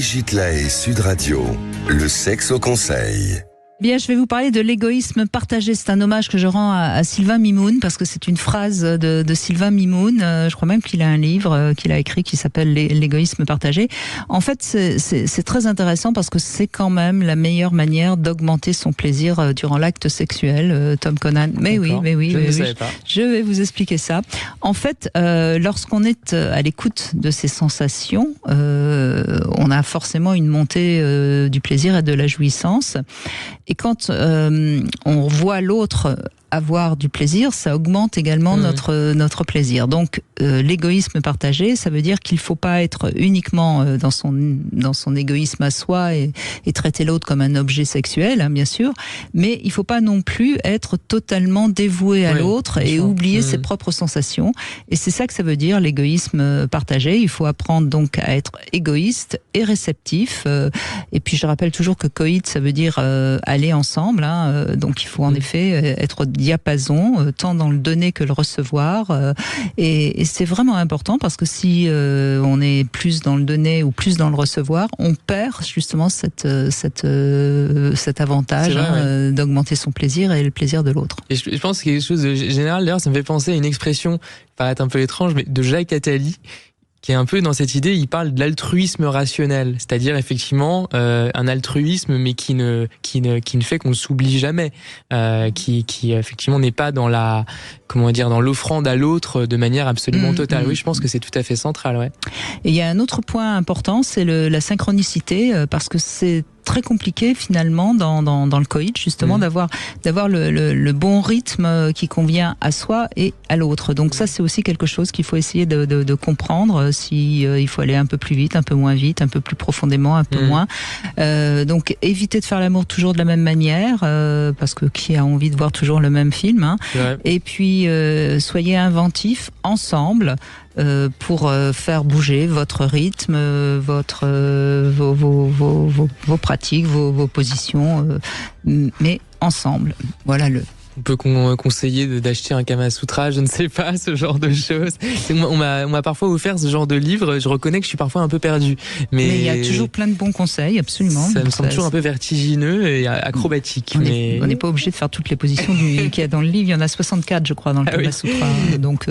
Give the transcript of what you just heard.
Brigitte Lahaie, Sud Radio, le sexe au conseil. Bien, je vais vous parler de l'égoïsme partagé. C'est un hommage que je rends à Sylvain Mimoun, parce que c'est une phrase de Sylvain Mimoun. Je crois même qu'il a un livre qu'il a écrit qui s'appelle l'égoïsme partagé. En fait, c'est très intéressant parce que c'est quand même la meilleure manière d'augmenter son plaisir durant l'acte sexuel. Tom Conan. Mais D'accord. oui, Je ne savais pas. je vais vous expliquer ça. En fait, lorsqu'on est à l'écoute de ces sensations, on a forcément une montée du plaisir et de la jouissance. Et quand on voit l'autre avoir du plaisir, ça augmente également notre plaisir. Donc l'égoïsme partagé, ça veut dire qu'il faut pas être uniquement dans son égoïsme à soi et traiter l'autre comme un objet sexuel, hein, bien sûr, mais il faut pas non plus être totalement dévoué à l'autre et oublier ses propres sensations. Et c'est ça que ça veut dire l'égoïsme partagé. Il faut apprendre donc à être égoïste et réceptif. Et puis je rappelle toujours que coït, ça veut dire aller ensemble. Hein, donc il faut en effet être diapason, tant dans le donner que le recevoir. Et c'est vraiment important parce que si on est plus dans le donner ou plus dans le recevoir, on perd justement cet avantage d'augmenter son plaisir et le plaisir de l'autre. Et je pense que quelque chose de général, d'ailleurs, ça me fait penser à une expression, paraît un peu étrange, mais de Jacques Attali, qui est un peu dans cette idée, il parle de l'altruisme rationnel, c'est-à-dire effectivement un altruisme mais qui ne fait qu'on ne s'oublie jamais, qui effectivement n'est pas dans dans l'offrande à l'autre de manière absolument totale. Oui, je pense que c'est tout à fait central, ouais. Et il y a un autre point important, c'est la synchronicité, parce que c'est très compliqué finalement dans le coït justement d'avoir le bon rythme qui convient à soi et à l'autre. Donc ça c'est aussi quelque chose qu'il faut essayer de comprendre, si il faut aller un peu plus vite, un peu moins vite, un peu plus profondément, un peu moins. Donc éviter de faire l'amour toujours de la même manière, parce que qui a envie de voir toujours le même film, hein. Et puis soyez inventifs ensemble pour faire bouger votre rythme, vos pratiques, vos positions, mais ensemble. Voilà On peut conseiller d'acheter un Kama Sutra, je ne sais pas, ce genre de choses. On m'a parfois offert ce genre de livre, je reconnais que je suis parfois un peu perdu. Mais il y a toujours plein de bons conseils, absolument. Ça me semble toujours un peu vertigineux et acrobatique. On n'est pas obligé de faire toutes les positions qu'il y a dans le livre, il y en a 64 je crois dans le Kama Sutra. Donc